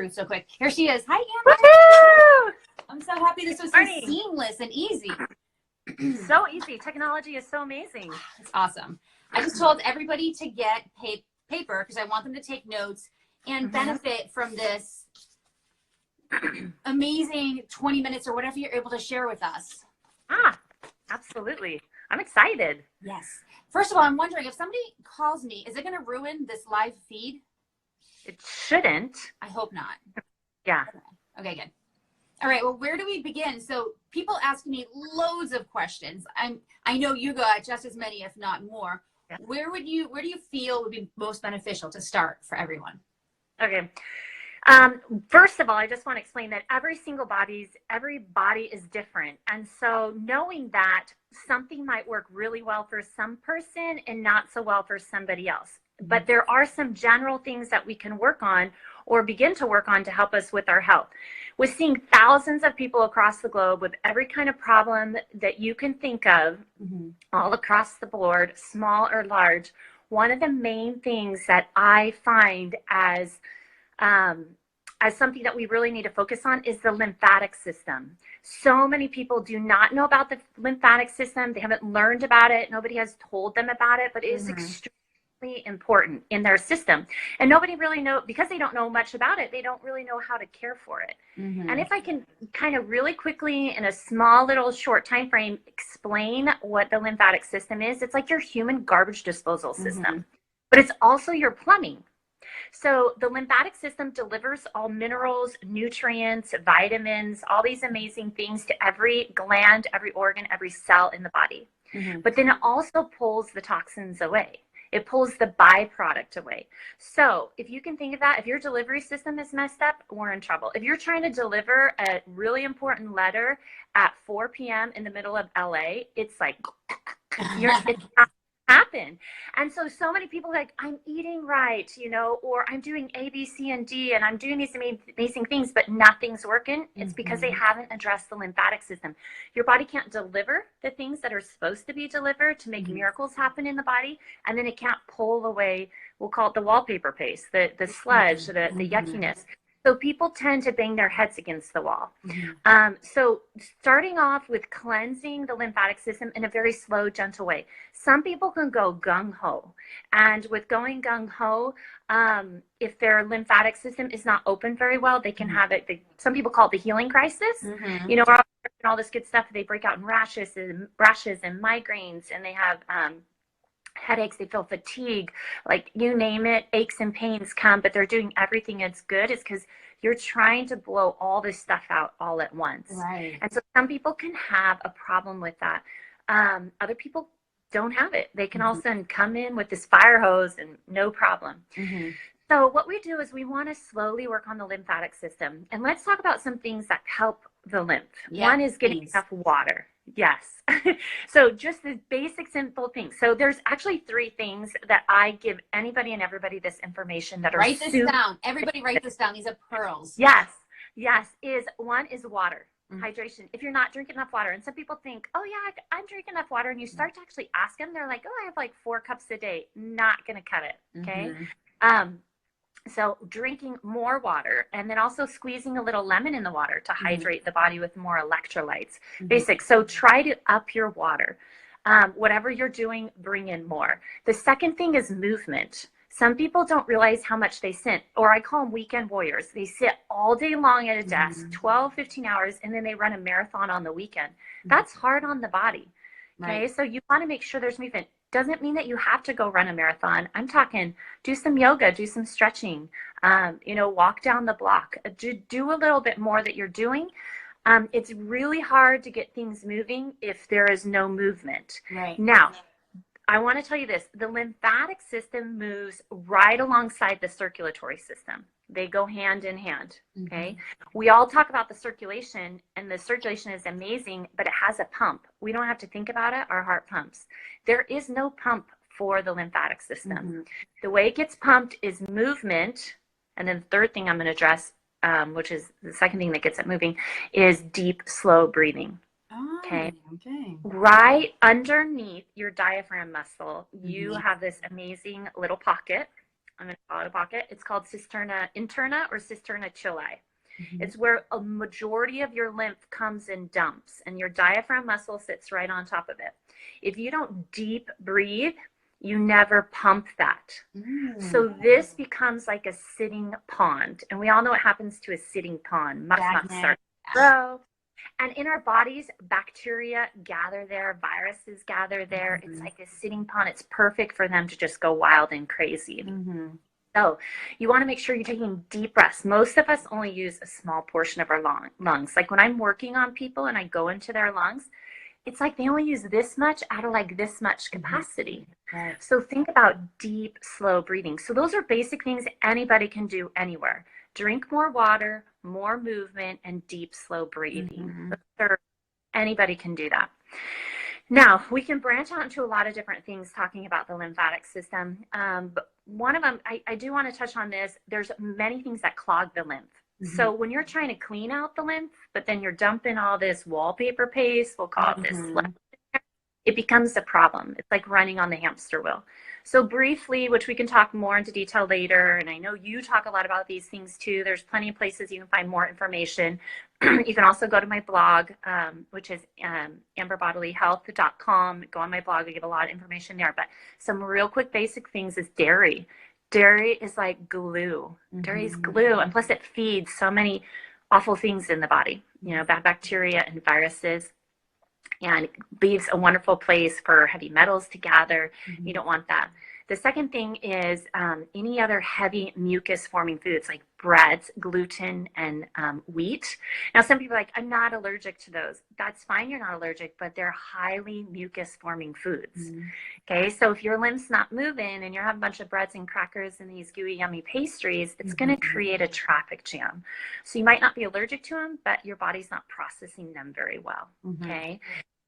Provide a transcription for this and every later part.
through so quick. Here she is. Hi, Amber. Woohoo! I'm so happy this was so seamless and easy. So easy. Technology is so amazing. It's awesome. I just told everybody to get paper because I want them to take notes and benefit from this amazing 20 minutes or whatever you're able to share with us. Absolutely. I'm excited. Yes. First of all, I'm wondering if somebody calls me, is it going to ruin this live feed? It shouldn't. I hope not. Yeah. Okay, good. All right. Well, where do we begin? So people ask me loads of questions. I know you got just as many, if not more. Yeah. Where do you feel would be most beneficial to start for everyone? Okay. First of all, I just want to explain that every body is different. And so knowing that something might work really well for some person and not so well for somebody else. But there are some general things that we can work on or begin to work on to help us with our health. We're seeing thousands of people across the globe with every kind of problem that you can think of, all across the board, small or large. One of the main things that I find as something that we really need to focus on is the lymphatic system. So many people do not know about the lymphatic system. They haven't learned about it. Nobody has told them about it, but it is extremely important in their system. And nobody really knows, because they don't know much about it, they don't really know how to care for it. And if I can kind of really quickly in a small little short time frame explain what the lymphatic system is, it's like your human garbage disposal system, but it's also your plumbing. So the lymphatic system delivers all minerals, nutrients, vitamins, all these amazing things to every gland, every organ, every cell in the body. But then it also pulls the toxins away. It pulls the byproduct away. So if you can think of that, if your delivery system is messed up, we're in trouble. If you're trying to deliver a really important letter at 4 p.m. in the middle of LA, it's like, it's not happen. And so many people are like, I'm eating right, or I'm doing A, B, C, and D, and I'm doing these amazing things, but nothing's working. It's because they haven't addressed the lymphatic system. Your body can't deliver the things that are supposed to be delivered to make miracles happen in the body, and then it can't pull away, we'll call it the wallpaper paste, the sludge, the yuckiness. So people tend to bang their heads against the wall. So starting off with cleansing the lymphatic system in a very slow, gentle way. Some people can go gung-ho. And with going gung-ho, if their lymphatic system is not open very well, they can have it. Some people call it the healing crisis. All this good stuff. They break out in rashes and migraines, and they have headaches, they feel fatigue, like you name it, aches and pains come, but they're doing everything that's good. Is because you're trying to blow all this stuff out all at once. Right. And so some people can have a problem with that. Other people don't have it. They can all of a sudden come in with this fire hose and no problem. So what we do is we want to slowly work on the lymphatic system. And let's talk about some things that help the lymph. One is getting enough water. Yes. So just the basic, simple things. So there's actually 3 things that I give anybody and everybody this information that are Write this down. Everybody write this down. These are pearls. Yes. One is water. Hydration. If you're not drinking enough water, and some people think, oh yeah, I'm drinking enough water, and you start to actually ask them, they're like, oh, I have like 4 cups a day. Not going to cut it. Okay. So drinking more water, and then also squeezing a little lemon in the water to hydrate the body with more electrolytes. Basic. So try to up your water. Whatever you're doing, bring in more. The second thing is movement. Some people don't realize how much they sit, or I call them weekend warriors. They sit all day long at a desk, 12, 15 hours, and then they run a marathon on the weekend. That's hard on the body. Okay. So you want to make sure there's movement. Doesn't mean that you have to go run a marathon. I'm talking, do some yoga, do some stretching, walk down the block, do a little bit more that you're doing. It's really hard to get things moving if there is no movement. Right. Now, I want to tell you this, the lymphatic system moves right alongside the circulatory system. They go hand in hand, okay? We all talk about the circulation, and the circulation is amazing, but it has a pump. We don't have to think about it. Our heart pumps. There is no pump for the lymphatic system. The way it gets pumped is movement, and then the third thing I'm going to address, which is the second thing that gets it moving, is deep, slow breathing. Okay. Right underneath your diaphragm muscle, you have this amazing little pocket. I'm going to call it a pocket. It's called cisterna interna or cisterna chili. Mm-hmm. It's where a majority of your lymph comes in dumps, and your diaphragm muscle sits right on top of it. If you don't deep breathe, you never pump that. So this becomes like a sitting pond. And we all know what happens to a sitting pond. Must not start to grow. And in our bodies, bacteria gather there, viruses gather there. It's like a sitting pond. It's perfect for them to just go wild and crazy. So you want to make sure you're taking deep breaths. Most of us only use a small portion of our lungs. Like when I'm working on people and I go into their lungs, it's like they only use this much out of like this much capacity. Right. So think about deep, slow breathing. So those are basic things anybody can do anywhere. Drink more water, more movement, and deep, slow breathing. Anybody can do that. Now, we can branch out into a lot of different things talking about the lymphatic system. But one of them, I do want to touch on this. There's many things that clog the lymph. So when you're trying to clean out the lymph, but then you're dumping all this wallpaper paste, we'll call it this, it becomes a problem. It's like running on the hamster wheel. So briefly, which we can talk more into detail later, and I know you talk a lot about these things too. There's plenty of places you can find more information. You can also go to my blog, which is amberbodyhealth.com. Go on my blog. I give a lot of information there. But some real quick basic things is dairy. Dairy is like glue. Dairy is glue. And plus it feeds so many awful things in the body, you know, bad bacteria and viruses. And it leaves a wonderful place for heavy metals to gather. You don't want that. The second thing is any other heavy mucus forming foods like breads, gluten, and wheat. Now, some people are like, I'm not allergic to those. That's fine, you're not allergic, but they're highly mucus forming foods. Okay, so if your lymph's not moving and you're having a bunch of breads and crackers and these gooey, yummy pastries, it's going to create a traffic jam. So you might not be allergic to them, but your body's not processing them very well. Okay.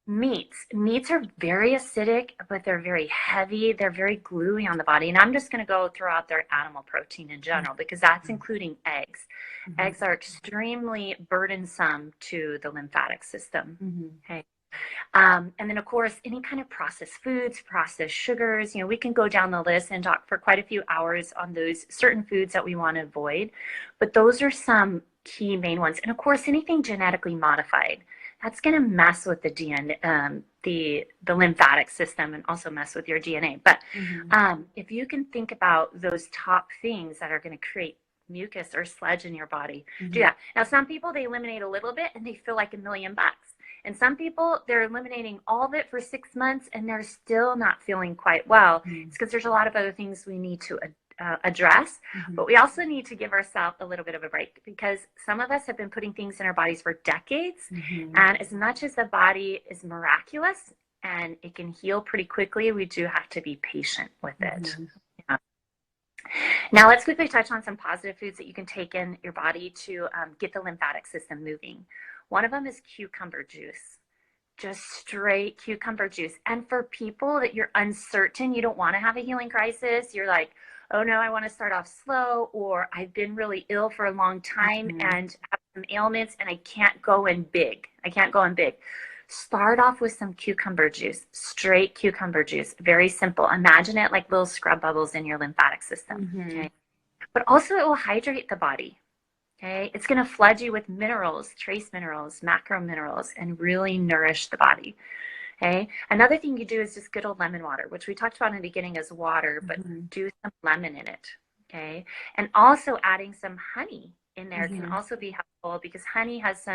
Meats are very acidic, but they're very heavy. They're very gluey on the body. And I'm just going to go throughout their animal protein in general, because that's including eggs. Eggs are extremely burdensome to the lymphatic system. Okay. And then, of course, any kind of processed foods, processed sugars, you know, we can go down the list and talk for quite a few hours on those certain foods that we want to avoid. But those are some key main ones. And, of course, anything genetically modified. That's going to mess with the DNA, the lymphatic system, and also mess with your DNA. But if you can think about those top things that are going to create mucus or sludge in your body, do that. Now, some people, they eliminate a little bit and they feel like $1,000,000. And some people, they're eliminating all of it for 6 months and they're still not feeling quite well. It's because there's a lot of other things we need to address, but we also need to give ourselves a little bit of a break, because some of us have been putting things in our bodies for decades. And as much as the body is miraculous and it can heal pretty quickly, we do have to be patient with it. Now let's quickly touch on some positive foods that you can take in your body to get the lymphatic system moving. One of them is cucumber juice. Just straight cucumber juice. And for people that you're uncertain, you don't want to have a healing crisis, you're like, oh no, I want to start off slow, or I've been really ill for a long time and have some ailments and I can't go in big. Start off with some cucumber juice, straight cucumber juice. Very simple. Imagine it like little scrub bubbles in your lymphatic system. Okay? But also it will hydrate the body. Okay? It's going to flood you with minerals, trace minerals, macro minerals, and really nourish the body. Okay. Another thing you do is just good old lemon water, which we talked about in the beginning as water, but do some lemon in it. Okay. And also adding some honey in there can also be helpful, because honey has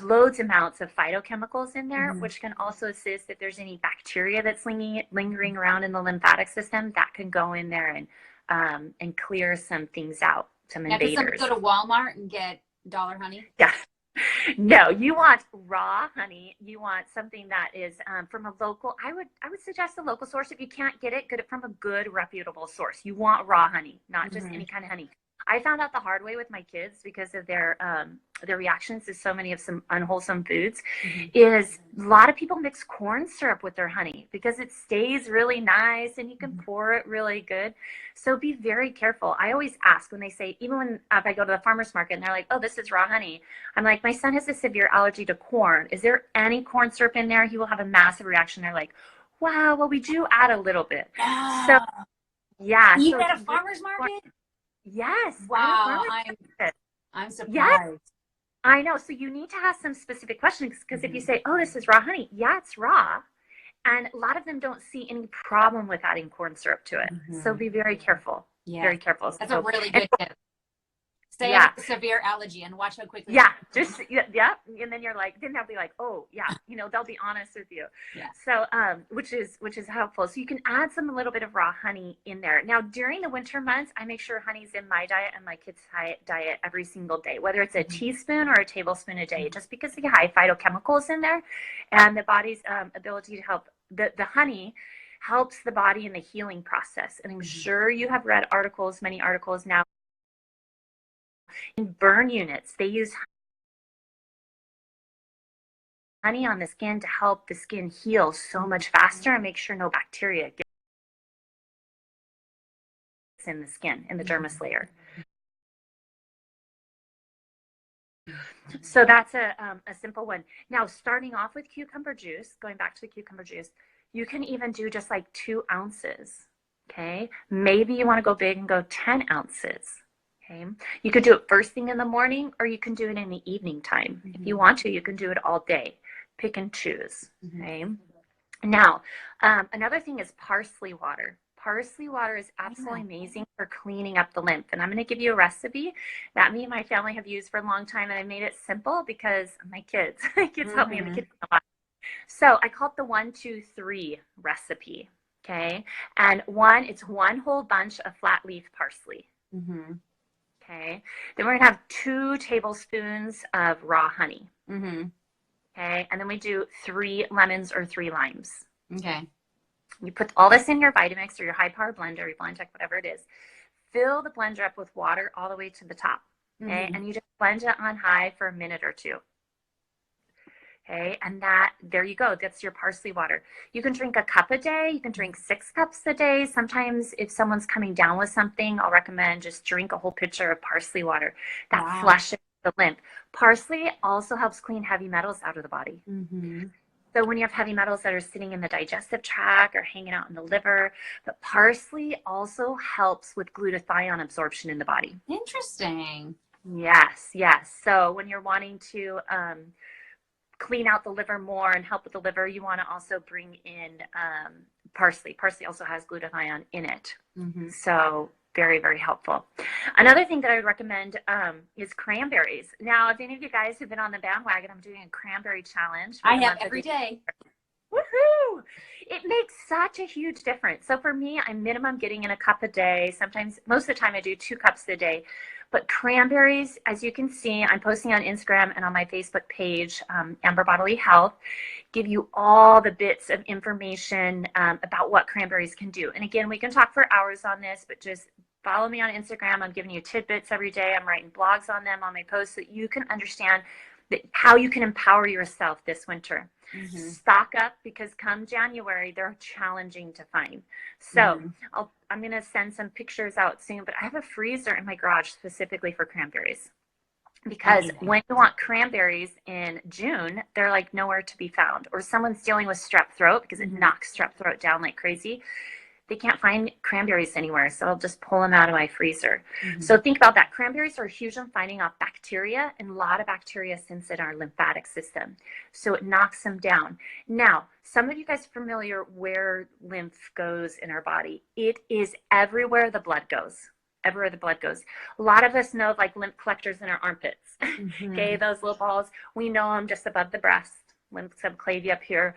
loads amounts of phytochemicals in there, which can also assist if there's any bacteria that's lingering around in the lymphatic system, that can go in there and clear some things out, some invaders. Can someone go to Walmart and get dollar honey? Yeah. No, you want raw honey. You want something that is from a local. I would suggest a local source. If you can't get it from a good, reputable source. You want raw honey, not just any kind of honey. I found out the hard way with my kids, because of their reactions to so many of some unwholesome foods, is a lot of people mix corn syrup with their honey because it stays really nice and you can pour it really good. So be very careful. I always ask when they say, even if I go to the farmer's market and they're like, oh, this is raw honey. I'm like, my son has a severe allergy to corn. Is there any corn syrup in there? He will have a massive reaction. They're like, wow, well, we do add a little bit. So Yeah. Even So at it's a farmer's market? yes, at a Wow, farmer's market. I'm Yes, surprised. I know. So you need to ask some specific questions because if you Mhm. say, "Oh, this is raw honey," yeah, it's raw, and a lot of them don't see any problem with adding corn syrup to it. So Mhm. be very careful. Yes, Very careful. that's a So, really and good tip. Say I have yeah, a severe allergy and watch how quickly yeah, they. just yeah, and then you're like, then they'll be like, oh yeah, they'll be honest with you. Yeah. So, which is helpful. So you can add some a little bit of raw honey in there. Now during the winter months, I make sure honey's in my diet and my kids' diet every single day, whether it's a teaspoon or a tablespoon a day, just because of the high phytochemicals in there, and the body's ability to help the honey helps the body in the healing process. And I'm sure you have read articles, many articles now in burn units. They use honey on the skin to help the skin heal so much faster and make sure no bacteria gets in the skin, in the dermis layer. So that's a simple one. Now, starting off with cucumber juice, going back to the cucumber juice, you can even do just like 2 ounces. Okay. Maybe you want to go big and go 10 ounces. Okay. You could do it first thing in the morning or you can do it in the evening time. If you want to, you can do it all day. Pick and choose. Okay. Now, another thing is parsley water. Parsley water is absolutely amazing for cleaning up the lymph. And I'm going to give you a recipe that me and my family have used for a long time. And I made it simple because my kids, help me in the kitchen a lot. So I call it the 1-2-3 recipe. Okay. And it's one whole bunch of flat leaf parsley. Okay. Then we're going to have 2 tablespoons of raw honey. Okay. And then we do 3 lemons or 3 limes. Okay. You put all this in your Vitamix or your high power blender, your Blendtec, whatever it is. Fill the blender up with water all the way to the top. Okay. And you just blend it on high for a minute or 2. Okay. And there you go. That's your parsley water. You can drink a cup a day. You can drink 6 cups a day. Sometimes if someone's coming down with something, I'll recommend just drink a whole pitcher of parsley water. That flushes the lymph. Parsley also helps clean heavy metals out of the body. So when you have heavy metals that are sitting in the digestive tract or hanging out in the liver, but parsley also helps with glutathione absorption in the body. Interesting. Yes, yes. So when you're wanting to clean out the liver more and help with the liver, you want to also bring in parsley. Parsley also has glutathione in it. So very, very helpful. Another thing that I would recommend is cranberries. Now, if any of you guys have been on the bandwagon, I'm doing a cranberry challenge. I have every day. Woohoo! It makes such a huge difference. So for me, I'm minimum getting in a cup a day. Sometimes, most of the time, I do 2 cups a day. But cranberries, as you can see, I'm posting on Instagram and on my Facebook page, Amber Bodily Health, give you all the bits of information about what cranberries can do. And again, we can talk for hours on this, but just follow me on Instagram. I'm giving you tidbits every day. I'm writing blogs on them on my posts so that you can understand how you can empower yourself this winter. Stock up because come January, they're challenging to find. So I'm going to send some pictures out soon, but I have a freezer in my garage specifically for cranberries. Because when you want cranberries in June, they're like nowhere to be found. Or someone's dealing with strep throat because it knocks strep throat down like crazy. They can't find cranberries anywhere, so I'll just pull them out of my freezer. So think about that. Cranberries are huge on fighting off bacteria, and a lot of bacteria sits in our lymphatic system. So it knocks them down. Now, some of you guys are familiar where lymph goes in our body. It is everywhere the blood goes. Everywhere the blood goes. A lot of us know like lymph collectors in our armpits. Okay, those little balls. We know them just above the breast, lymph subclavia up here.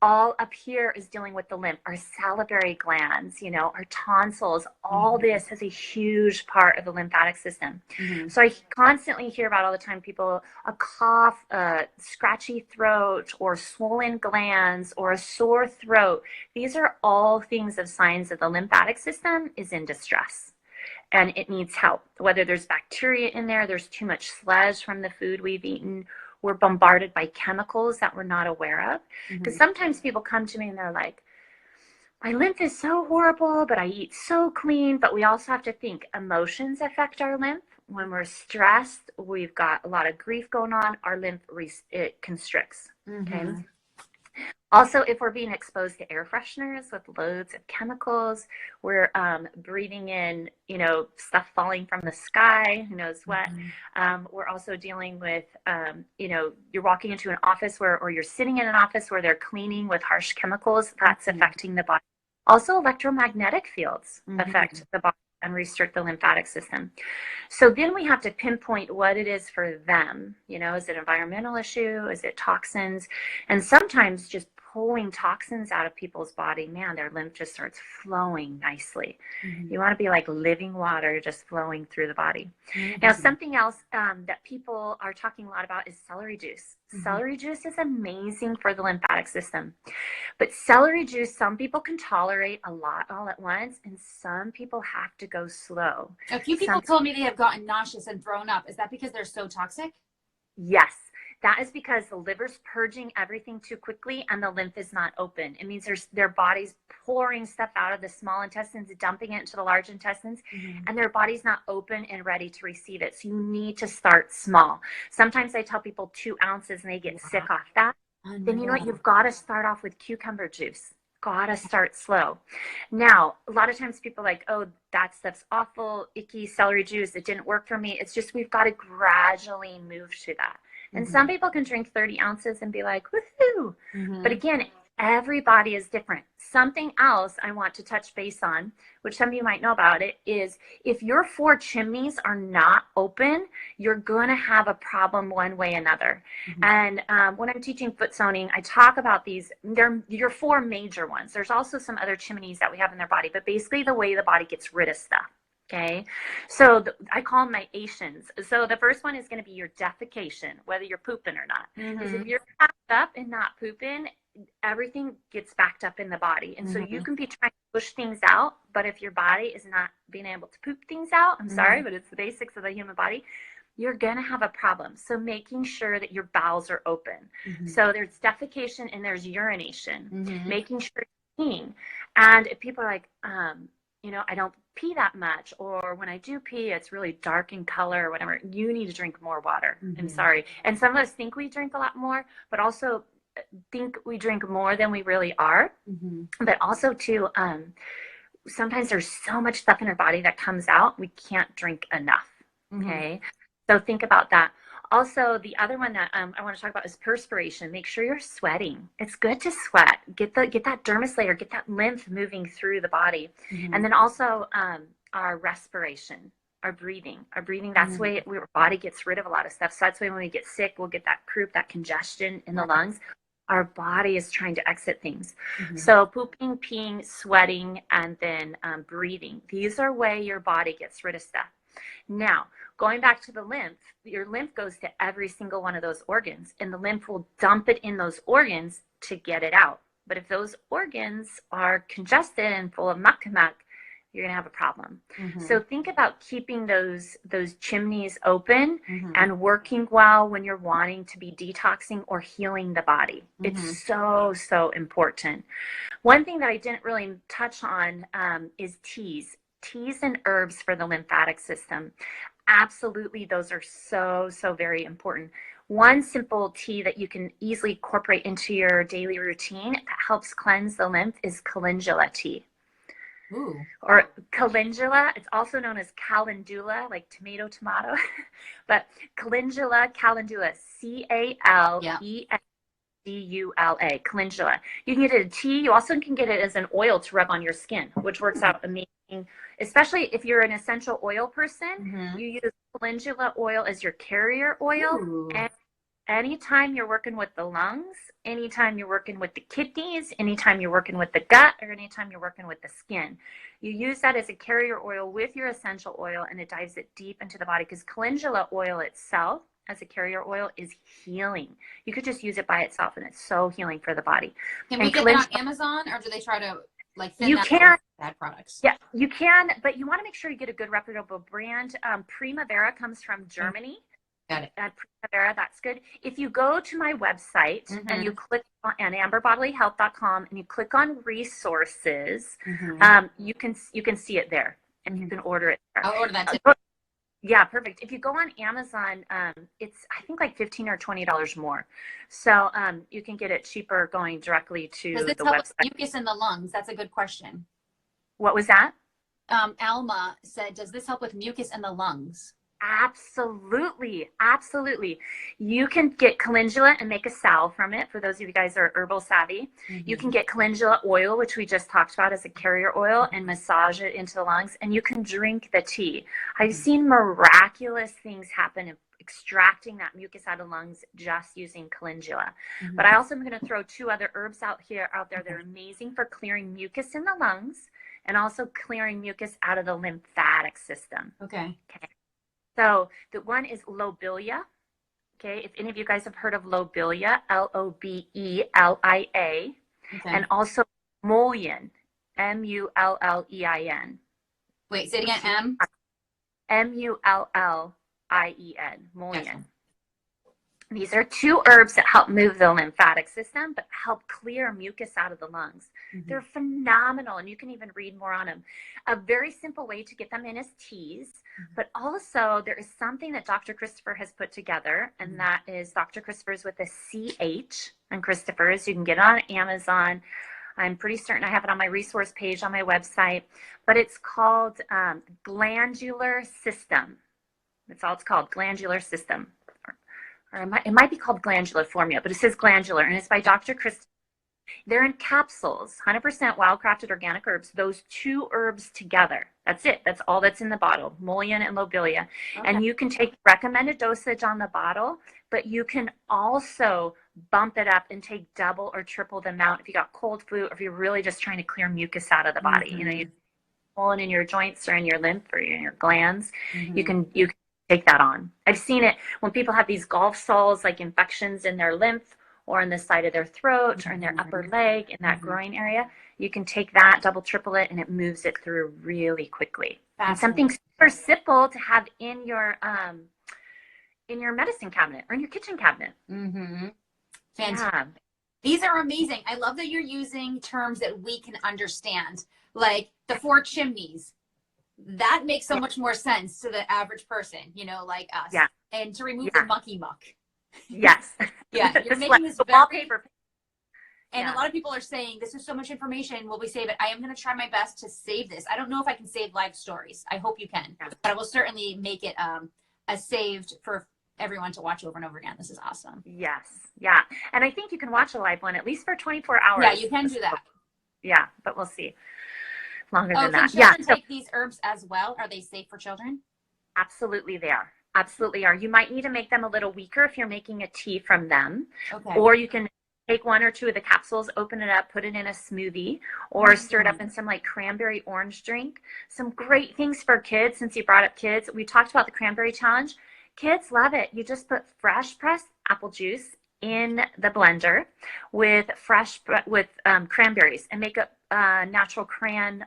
All up here is dealing with the lymph, our salivary glands, our tonsils. All this has a huge part of the lymphatic system. So I constantly hear about all the time people, a cough, a scratchy throat, or swollen glands, or a sore throat. These are all things of signs that the lymphatic system is in distress. And it needs help, whether there's bacteria in there, there's too much sludge from the food we've eaten, we're bombarded by chemicals that we're not aware of. Because sometimes people come to me and they're like, my lymph is so horrible, but I eat so clean. But we also have to think emotions affect our lymph. When we're stressed, we've got a lot of grief going on, our lymph it constricts. Okay. Also, if we're being exposed to air fresheners with loads of chemicals, we're breathing in, stuff falling from the sky, who knows what. We're also dealing with, you're walking into an office or you're sitting in an office where they're cleaning with harsh chemicals. That's affecting the body. Also, electromagnetic fields affect the body and restrict the lymphatic system. So then we have to pinpoint what it is for them. Is it an environmental issue? Is it toxins? And sometimes just pulling toxins out of people's body, man, their lymph just starts flowing nicely. You want to be like living water just flowing through the body. Now, something else that people are talking a lot about is celery juice. Celery juice is amazing for the lymphatic system. But celery juice, some people can tolerate a lot all at once, and some people have to go slow. A few people told me they have gotten nauseous and thrown up. Is that because they're so toxic? Yes. That is because the liver's purging everything too quickly and the lymph is not open. It means their body's pouring stuff out of the small intestines, dumping it into the large intestines, and their body's not open and ready to receive it. So you need to start small. Sometimes I tell people 2 ounces and they get sick off that. Then you know what? You've got to start off with cucumber juice. Gotta start slow. Now, a lot of times people are like, oh, that stuff's awful, icky, celery juice, it didn't work for me. It's just we've got to gradually move to that. And some people can drink 30 ounces and be like, woohoo. But again, everybody is different. Something else I want to touch base on, which some of you might know about it, is if your 4 chimneys are not open, you're going to have a problem one way or another. And when I'm teaching foot zoning, I talk about these. They're your 4 major ones. There's also some other chimneys that we have in their body, but basically the way the body gets rid of stuff. Okay, so I call them my Asians. So the first one is going to be your defecation, whether you're pooping or not. Because if you're packed up and not pooping, everything gets backed up in the body. And so you can be trying to push things out, but if your body is not being able to poop things out, I'm sorry, but it's the basics of the human body, you're going to have a problem. So making sure that your bowels are open. So there's defecation and there's urination, making sure you're peeing. And if people are like, I don't pee that much, or when I do pee, it's really dark in color or whatever, you need to drink more water. I'm sorry. And some of us think we drink a lot more, but also think we drink more than we really are. But also too, sometimes there's so much stuff in our body that comes out, we can't drink enough. Okay. So think about that. Also, the other one that I want to talk about is perspiration. Make sure you're sweating. It's good to sweat. Get that dermis layer, get that lymph moving through the body. And then also our respiration, our breathing. That's the way our body gets rid of a lot of stuff. So that's why when we get sick, we'll get that croup, that congestion in the lungs. Our body is trying to exit things. So pooping, peeing, sweating, and then breathing. These are way your body gets rid of stuff. Now, going back to the lymph, your lymph goes to every single one of those organs, and the lymph will dump it in those organs to get it out. But if those organs are congested and full of muck, you're going to have a problem. So think about keeping those chimneys open and working well when you're wanting to be detoxing or healing the body. It's so, so important. One thing that I didn't really touch on is teas. Teas and herbs for the lymphatic system. Absolutely, those are so, so very important. One simple tea that you can easily incorporate into your daily routine that helps cleanse the lymph is calendula tea. Or calendula, it's also known as calendula, like tomato, but calendula, C-A-L-E-N-D-U-L-A, calendula. You can get it as a tea. You also can get it as an oil to rub on your skin, which works out amazing. Especially if you're an essential oil person, you use calendula oil as your carrier oil. And anytime you're working with the lungs, anytime you're working with the kidneys, anytime you're working with the gut, or anytime you're working with the skin, you use that as a carrier oil with your essential oil, and it dives it deep into the body, because calendula oil itself as a carrier oil is healing. You could just use it by itself, and it's so healing for the body. Can we get that on Amazon, or do they try to you can bad products? Yeah, you can, but you want to make sure you get a good reputable brand. Primavera comes from Germany. Got it. Primavera, that's good. If you go to my website and you click on amberbodyhealth.com and you click on resources, you can see it there, and you can order it there. I'll order that too. Yeah, perfect. If you go on Amazon, it's I think like $15 or $20 more. So you can get it cheaper going directly Does to this the help with website. mucus in the lungs? That's a good question. What was that? Alma said, does this help with mucus in the lungs? Absolutely, absolutely. You can get calendula and make a salve from it. For those of you guys who are herbal savvy, you can get calendula oil, which we just talked about as a carrier oil, and massage it into the lungs, and you can drink the tea. I've seen miraculous things happen in extracting that mucus out of lungs just using calendula. But I also am going to throw two other herbs out there that are amazing for clearing mucus in the lungs and also clearing mucus out of the lymphatic system. Okay. So the one is lobelia. Okay, if any of you guys have heard of lobelia, Lobelia, and also mullein, Mullein. Wait, say it again. Mullien, mullein. These are two herbs that help move the lymphatic system, but help clear mucus out of the lungs. They're phenomenal, and you can even read more on them. A very simple way to get them in is teas, but also there is something that Dr. Christopher has put together, and that is Dr. Christopher's with a CH and Christopher's. You can get it on Amazon. I'm pretty certain I have it on my resource page on my website, but it's called glandular system. That's all it's called, glandular system. Or it might be called glandular formula, but it says glandular, and it's by Dr. Chris. They're in capsules, 100% wild-crafted organic herbs, those two herbs together. That's it. That's all that's in the bottle, mullein and lobelia. And you can take recommended dosage on the bottle, but you can also bump it up and take double or triple the amount if you got cold flu or if you're really just trying to clear mucus out of the body. You know, you swollen in your joints or in your lymph or in your glands, you can take that on. I've seen it when people have these golf soles, like infections in their lymph or on the side of their throat or in their upper leg, in that groin area. You can take that, double, triple it, and it moves it through really quickly. And something super simple to have in your medicine cabinet or in your kitchen cabinet. Fantastic. Yeah. These are amazing. I love that you're using terms that we can understand, like the 4 chimneys. That makes so much more sense to the average person, you know, like us. Yeah. And to remove the monkey muck. Yes. Yeah. You're making this wallpaper. And a lot of people are saying, this is so much information. Will we save it? I am going to try my best to save this. I don't know if I can save live stories. I hope you can. But I will certainly make it saved for everyone to watch over and over again. This is awesome. Yes. Yeah. And I think you can watch a live one at least for 24 hours. Yeah, you can do that. Yeah, but we'll see. Longer than that. Can children take these herbs as well? Are they safe for children? Absolutely they are. Absolutely are. You might need to make them a little weaker if you're making a tea from them. Okay. Or you can take 1 or 2 of the capsules, open it up, put it in a smoothie, or stir it up in some like cranberry orange drink. Some great things for kids, since you brought up kids. We talked about the cranberry challenge. Kids love it. You just put fresh pressed apple juice in the blender with cranberries and make a natural cran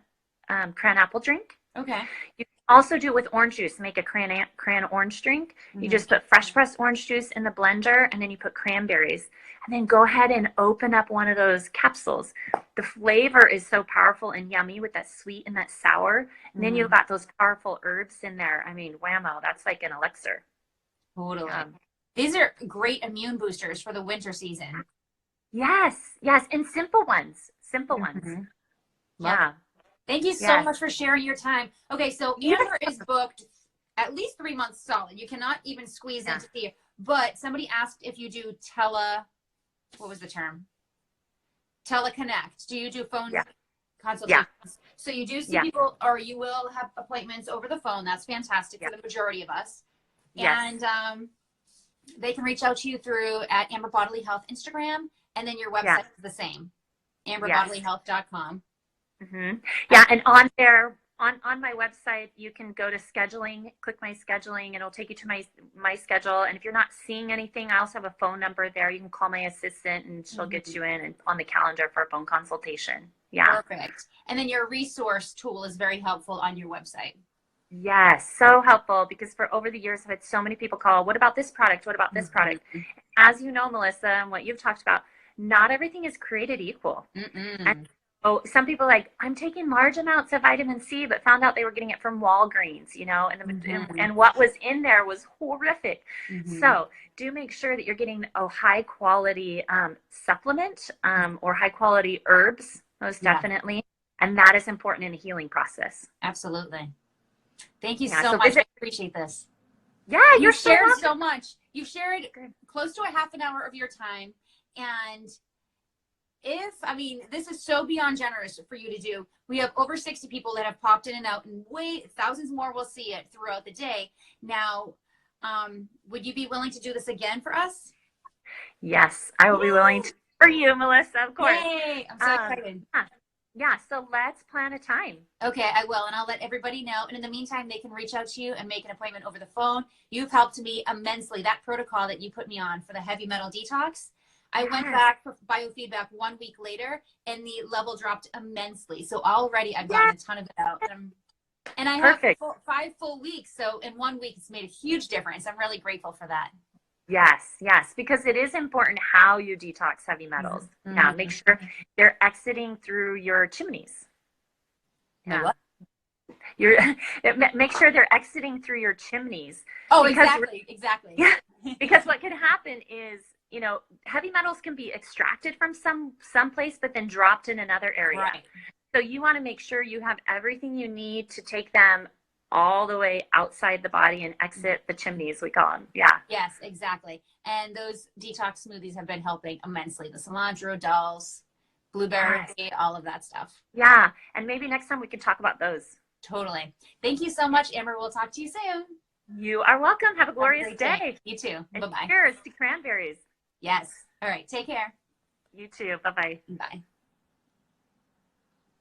apple drink. Okay. You can also do it with orange juice. Make a cran orange drink. You just put fresh pressed orange juice in the blender, and then you put cranberries. And then go ahead and open up one of those capsules. The flavor is so powerful and yummy with that sweet and that sour. And then you've got those powerful herbs in there. I mean, whammo, that's like an elixir. Totally. These are great immune boosters for the winter season. Yes, yes, and simple ones. Yeah. Thank you so much for sharing your time. Okay, so Amber is booked at least 3 months solid. You cannot even squeeze into here. But somebody asked if you do what was the term? Teleconnect. Do you do phone consultations? Yeah. So you do see people, or you will have appointments over the phone. That's fantastic for the majority of us. Yes. And they can reach out to you through at Amber Bodily Health Instagram, and then your website is the same, amberbodyhealth.com. Yeah, and on there, on my website, you can go to scheduling, click my scheduling, and it'll take you to my schedule. And if you're not seeing anything, I also have a phone number there. You can call my assistant, and she'll get you in and on the calendar for a phone consultation. Yeah. Perfect. And then your resource tool is very helpful on your website. Yes, so helpful, because for over the years, I've had so many people call, what about this product? What about this product? As you know, Melissa, and what you've talked about, not everything is created equal. And Oh, some people like, I'm taking large amounts of vitamin C, but found out they were getting it from Walgreens, you know, and what was in there was horrific. So do make sure that you're getting a high quality supplement or high quality herbs, most definitely. And that is important in a healing process. Absolutely. Thank you so much. I appreciate this. Yeah, you've shared so much. You've shared close to a half an hour of your time. And this is so beyond generous for you to do. We have over 60 people that have popped in and out, and thousands more will see it throughout the day. Now, would you be willing to do this again for us? Yes, I will be willing to for you, Melissa, of course. Yay! I'm so excited. Yeah, so let's plan a time. Okay, I will, and I'll let everybody know. And in the meantime, they can reach out to you and make an appointment over the phone. You've helped me immensely. That protocol that you put me on for the heavy metal detox, I went back for biofeedback 1 week later, and the level dropped immensely. So already I've gotten a ton of it out. And I have 5 full weeks. So in 1 week, it's made a huge difference. I'm really grateful for that. Yes, because it is important how you detox heavy metals. Yeah, make sure they're exiting through your chimneys. Yeah. What? Make sure they're exiting through your chimneys. Oh, exactly. Yeah, because what can happen is, you know, heavy metals can be extracted from some place, but then dropped in another area. Right. So you want to make sure you have everything you need to take them all the way outside the body and exit the chimneys, we call them. Yeah. Yes, exactly. And those detox smoothies have been helping immensely. The cilantro, dulse, blueberry, all of that stuff. Yeah. And maybe next time we can talk about those. Totally. Thank you so much, Amber. We'll talk to you soon. You are welcome. Have a glorious day. You too. And bye-bye. Cheers to cranberries. Yes. All right. Take care. You too. Bye-bye. Bye.